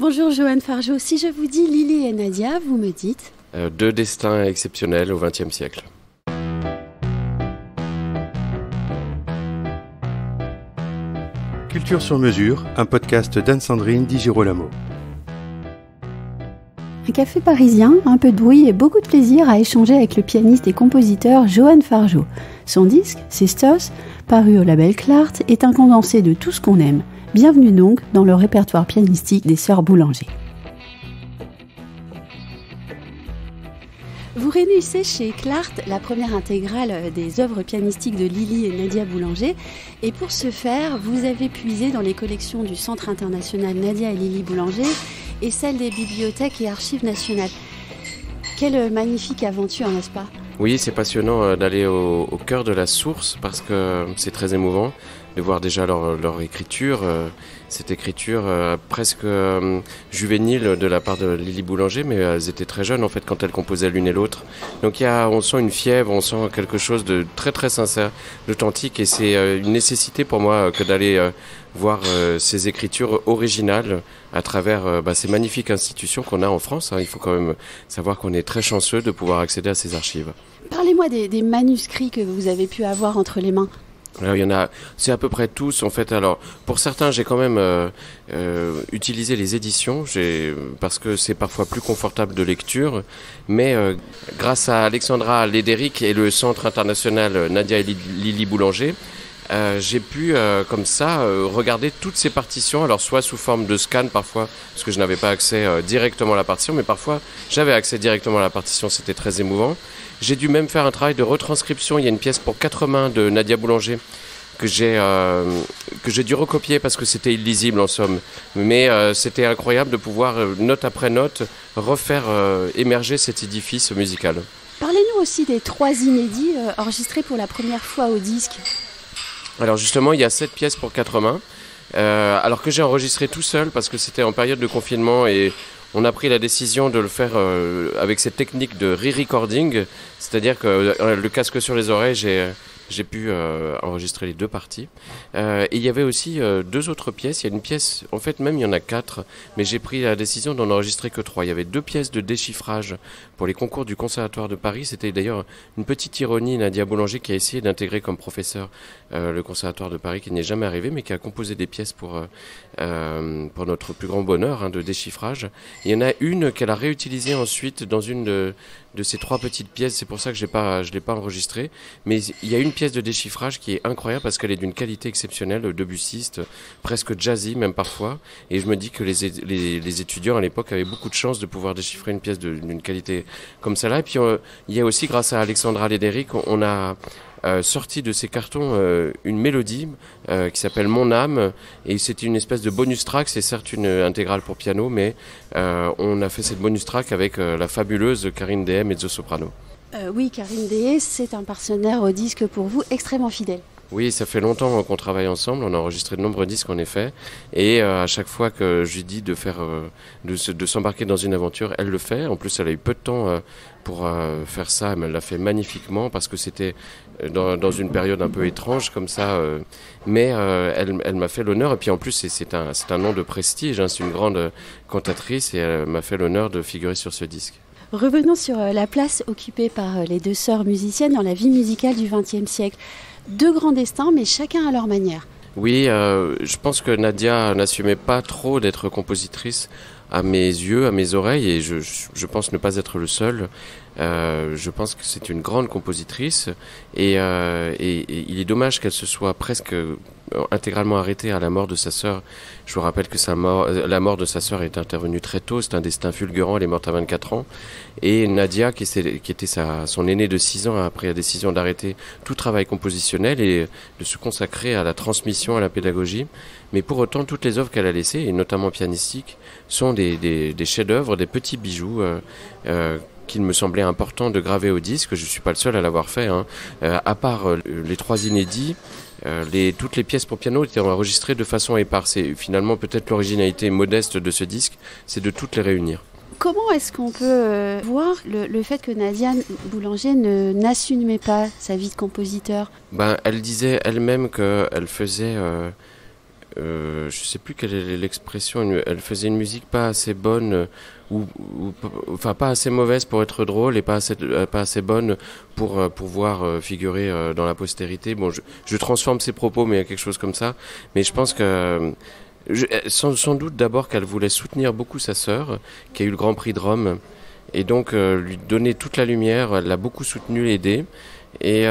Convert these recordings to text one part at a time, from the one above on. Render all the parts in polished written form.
Bonjour Johan Fargeau, si je vous dis Lily et Nadia, vous me dites Deux destins exceptionnels au XXe siècle. Culture sur mesure, un podcast d'Anne-Sandrine Di Girolamo. Un café parisien, un peu de bruit et beaucoup de plaisir à échanger avec le pianiste et compositeur Johan Fargeau. Son disque, Sisters, paru au label Clart, est un condensé de tout ce qu'on aime. Bienvenue donc dans le répertoire pianistique des Sœurs Boulanger. Vous réunissez chez Clart la première intégrale des œuvres pianistiques de Lily et Nadia Boulanger. Et pour ce faire, vous avez puisé dans les collections du Centre international Nadia et Lily Boulanger et celles des bibliothèques et archives nationales. Quelle magnifique aventure, n'est-ce pas ? Oui, c'est passionnant d'aller au cœur de la source parce que c'est très émouvant de voir déjà leur écriture, cette écriture presque juvénile de la part de Lily Boulanger, mais elles étaient très jeunes en fait quand elles composaient l'une et l'autre. Donc on sent une fièvre, on sent quelque chose de très très sincère, d'authentique, et c'est une nécessité pour moi que d'aller voir ces écritures originales à travers ces magnifiques institutions qu'on a en France. Il faut quand même savoir qu'on est très chanceux de pouvoir accéder à ces archives. Parlez-moi des manuscrits que vous avez pu avoir entre les mains. Alors il y en a, c'est à peu près tous en fait. Alors pour certains, j'ai quand même utilisé les éditions, parce que c'est parfois plus confortable de lecture. Mais grâce à Alexandra Lédéric et le Centre international Nadia et Lily Boulanger, j'ai pu comme ça regarder toutes ces partitions, alors soit sous forme de scan parfois, parce que je n'avais pas accès directement à la partition, mais parfois j'avais accès directement à la partition, c'était très émouvant. J'ai dû même faire un travail de retranscription. Il y a une pièce pour 4 mains de Nadia Boulanger que j'ai dû recopier parce que c'était illisible en somme. Mais c'était incroyable de pouvoir, note après note, refaire émerger cet édifice musical. Parlez-nous aussi des 3 inédits enregistrés pour la première fois au disque. Alors justement, il y a 7 pièces pour 4 mains, alors que j'ai enregistré tout seul parce que c'était en période de confinement et on a pris la décision de le faire avec cette technique de re-recording, c'est-à-dire que le casque sur les oreilles, j'ai pu enregistrer les 2 parties. Et il y avait aussi 2 autres pièces. Il y a une pièce, en fait même il y en a 4, mais j'ai pris la décision d'en enregistrer que 3. Il y avait 2 pièces de déchiffrage pour les concours du Conservatoire de Paris. C'était d'ailleurs une petite ironie, Nadia Boulanger qui a essayé d'intégrer comme professeur le Conservatoire de Paris, qui n'est jamais arrivé, mais qui a composé des pièces pour notre plus grand bonheur de déchiffrage. Il y en a une qu'elle a réutilisée ensuite dans une de ces 3 petites pièces. C'est pour ça que je l'ai pas enregistrée. Mais il y a une pièce de déchiffrage qui est incroyable parce qu'elle est d'une qualité exceptionnelle, debussiste, presque jazzy même parfois. Et je me dis que les étudiants à l'époque avaient beaucoup de chance de pouvoir déchiffrer une pièce d'une qualité comme celle-là. Et puis il y a aussi, grâce à Alexandra Lédéric, on a sorti de ces cartons une mélodie qui s'appelle Mon âme, et c'était une espèce de bonus track. C'est certes une intégrale pour piano, mais on a fait cette bonus track avec la fabuleuse Karine Dehay, mezzo-soprano. Oui, Karine Dehay, c'est un partenaire au disque pour vous extrêmement fidèle. Oui, ça fait longtemps qu'on travaille ensemble, on a enregistré de nombreux disques en effet, et à chaque fois que je lui dis de s'embarquer dans une aventure, elle le fait. En plus, elle a eu peu de temps pour faire ça, mais elle l'a fait magnifiquement parce que c'était dans une période un peu étrange comme ça, mais elle m'a fait l'honneur, et puis en plus c'est un nom de prestige, c'est une grande cantatrice, et elle m'a fait l'honneur de figurer sur ce disque. Revenons sur la place occupée par les 2 sœurs musiciennes dans la vie musicale du XXe siècle. 2 grands destins, mais chacun à leur manière. Oui, je pense que Nadia n'assumait pas trop d'être compositrice à mes yeux, à mes oreilles, et je pense ne pas être le seul. Je pense que c'est une grande compositrice, et il est dommage qu'elle se soit presque intégralement arrêtée à la mort de sa sœur. Je vous rappelle que la mort de sa sœur est intervenue très tôt, c'est un destin fulgurant, elle est morte à 24 ans. Et Nadia, qui était son aînée de 6 ans, a pris la décision d'arrêter tout travail compositionnel et de se consacrer à la transmission, à la pédagogie. Mais pour autant, toutes les œuvres qu'elle a laissées, et notamment pianistiques, sont des chefs-d'œuvre, des petits bijoux qu'il me semblait important de graver au disque. Je ne suis pas le seul à l'avoir fait. À part les 3 inédits, toutes les pièces pour piano étaient enregistrées de façon éparse. Et finalement, peut-être l'originalité modeste de ce disque, c'est de toutes les réunir. Comment est-ce qu'on peut voir le fait que Nadia Boulanger n'assumait pas sa vie de compositeur ? Elle disait elle-même qu'elle faisait je sais plus quelle est l'expression, elle faisait une musique pas assez bonne enfin pas assez mauvaise pour être drôle et pas assez bonne pour pouvoir figurer dans la postérité. Bon, je transforme ses propos, mais il y a quelque chose comme ça. Mais je pense que sans doute d'abord qu'elle voulait soutenir beaucoup sa sœur, qui a eu le Grand Prix de Rome, et donc lui donner toute la lumière. Elle l'a beaucoup soutenue, aidée. Et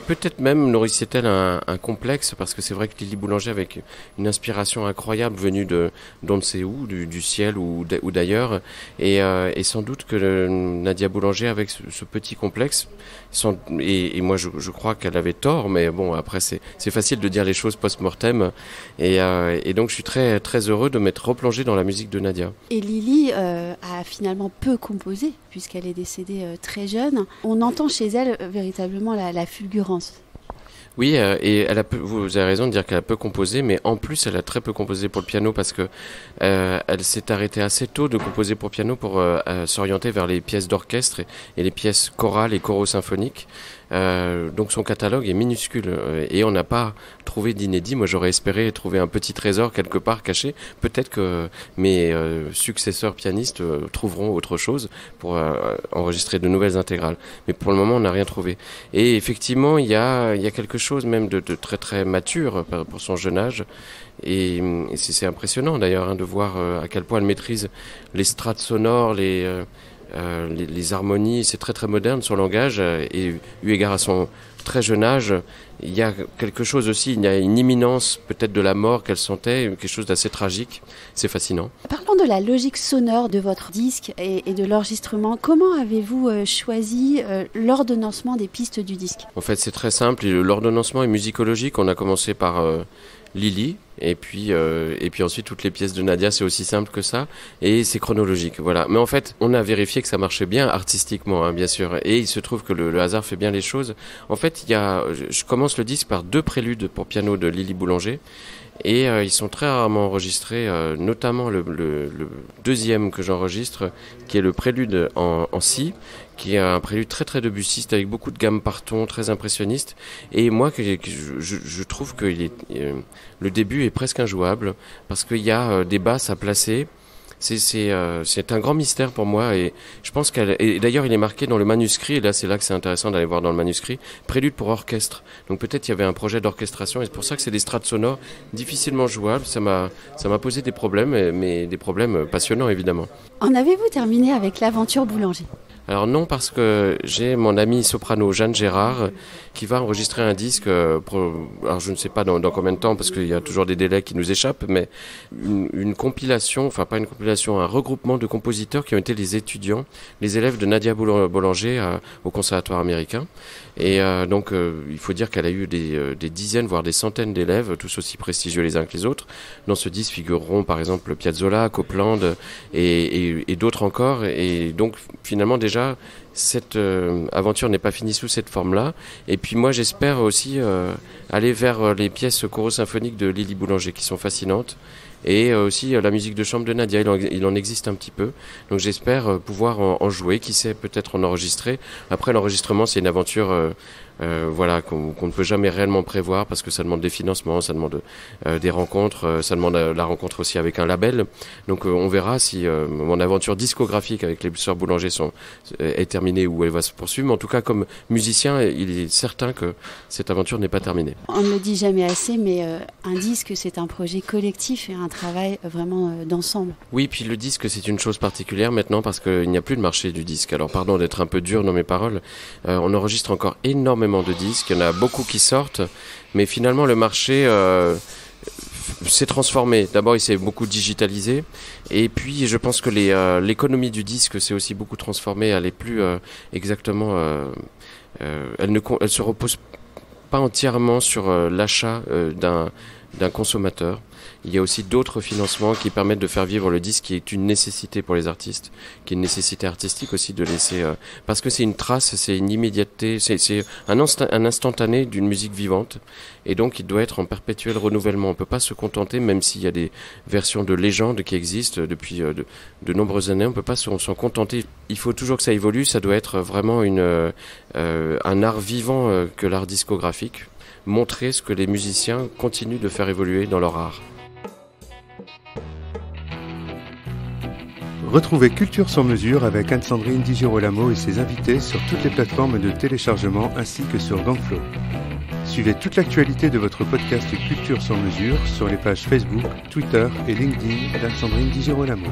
peut-être même nourrissait-elle un complexe, parce que c'est vrai que Lily Boulanger, avec une inspiration incroyable venue d'on ne sait où, du ciel ou d'ailleurs, et sans doute que Nadia Boulanger, avec ce petit complexe, et moi je crois qu'elle avait tort, mais bon, après c'est facile de dire les choses post-mortem, et donc je suis très, très heureux de m'être replongé dans la musique de Nadia. Et Lily a finalement peu composé, puisqu'elle est décédée très jeune. On entend chez elle véritablement la fulgurance. Oui, et vous avez raison de dire qu'elle a peu composé, mais en plus elle a très peu composé pour le piano, parce que elle s'est arrêtée assez tôt de composer pour piano pour s'orienter vers les pièces d'orchestre et les pièces chorales et choraux-symphoniques. Donc son catalogue est minuscule et on n'a pas trouvé d'inédit. Moi j'aurais espéré trouver un petit trésor quelque part caché. Peut-être que mes successeurs pianistes trouveront autre chose pour enregistrer de nouvelles intégrales. Mais pour le moment on n'a rien trouvé. Et effectivement il y a quelque chose même de très très mature pour son jeune âge. Et c'est impressionnant d'ailleurs de voir à quel point elle maîtrise les strates sonores, les harmonies. C'est très très moderne son langage, et eu égard à son très jeune âge, il y a quelque chose aussi, il y a une imminence peut-être de la mort qu'elle sentait, quelque chose d'assez tragique. C'est fascinant. Parlons de la logique sonore de votre disque et de l'enregistrement. Comment avez-vous choisi l'ordonnancement des pistes du disque ? En fait c'est très simple, l'ordonnancement est musicologique. On a commencé par Lily, et puis ensuite toutes les pièces de Nadia, c'est aussi simple que ça, et c'est chronologique, voilà. Mais en fait, on a vérifié que ça marchait bien artistiquement, bien sûr, et il se trouve que le hasard fait bien les choses. En fait, je commence le disque par 2 préludes pour piano de Lily Boulanger, et ils sont très rarement enregistrés, notamment le deuxième que j'enregistre, qui est le prélude en si, qui est un prélude très très debussiste avec beaucoup de gammes par ton, très impressionniste. Et moi, je trouve que le début est presque injouable, parce qu'il y a des basses à placer. C'est un grand mystère pour moi, et je pense et d'ailleurs il est marqué dans le manuscrit, et là c'est que c'est intéressant d'aller voir dans le manuscrit, prélude pour orchestre. Donc peut-être il y avait un projet d'orchestration, et c'est pour ça que c'est des strates sonores difficilement jouables. Ça m'a posé des problèmes, mais des problèmes passionnants évidemment. En avez-vous terminé avec l'aventure Boulanger ? Alors non, parce que j'ai mon amie soprano Jeanne Gérard qui va enregistrer un disque, alors je ne sais pas dans combien de temps, parce qu'il y a toujours des délais qui nous échappent, mais une compilation, enfin pas une compilation, un regroupement de compositeurs qui ont été les étudiants, les élèves de Nadia Boulanger au conservatoire américain. Et donc il faut dire qu'elle a eu des dizaines, voire des centaines d'élèves, tous aussi prestigieux les uns que les autres. Dans ce disque figureront par exemple Piazzolla, Copland et d'autres encore. Et donc finalement déjà cette aventure n'est pas finie sous cette forme-là. Et puis moi j'espère aussi aller vers les pièces choraux-symphoniques de Lily Boulanger qui sont fascinantes. Et aussi la musique de chambre de Nadia, il en existe un petit peu. Donc j'espère pouvoir en jouer, qui sait, peut-être en enregistrer. Après l'enregistrement, c'est une aventure qu'on ne peut jamais réellement prévoir, parce que ça demande des financements, ça demande des rencontres, ça demande la rencontre aussi avec un label. Donc on verra si mon aventure discographique avec les sœurs Boulanger est terminée ou elle va se poursuivre. Mais en tout cas, comme musicien, il est certain que cette aventure n'est pas terminée. On ne le dit jamais assez, mais un disque, c'est un projet collectif et un travail vraiment d'ensemble. Oui, puis le disque, c'est une chose particulière maintenant, parce qu'il n'y a plus de marché du disque. Alors pardon d'être un peu dur dans mes paroles, on enregistre encore énormément de disques, il y en a beaucoup qui sortent, mais finalement le marché s'est transformé. D'abord il s'est beaucoup digitalisé, et puis je pense que l'économie du disque s'est aussi beaucoup transformée. Elle est plus exactement elle se repose pas entièrement sur l'achat d'un consommateur. Il y a aussi d'autres financements qui permettent de faire vivre le disque, qui est une nécessité pour les artistes, qui est une nécessité artistique aussi de laisser, parce que c'est une trace, c'est une immédiateté, c'est un instantané d'une musique vivante, et donc il doit être en perpétuel renouvellement. On peut pas se contenter, même s'il y a des versions de légende qui existent depuis de nombreuses années, on peut pas s'en contenter. Il faut toujours que ça évolue, ça doit être vraiment un art vivant que l'art discographique, montrer ce que les musiciens continuent de faire évoluer dans leur art. Retrouvez Culture sur mesure avec Anne-Sandrine Di Girolamo et ses invités sur toutes les plateformes de téléchargement ainsi que sur Gangflow. Suivez toute l'actualité de votre podcast Culture sur mesure sur les pages Facebook, Twitter et LinkedIn d'Anne-Sandrine Di Girolamo.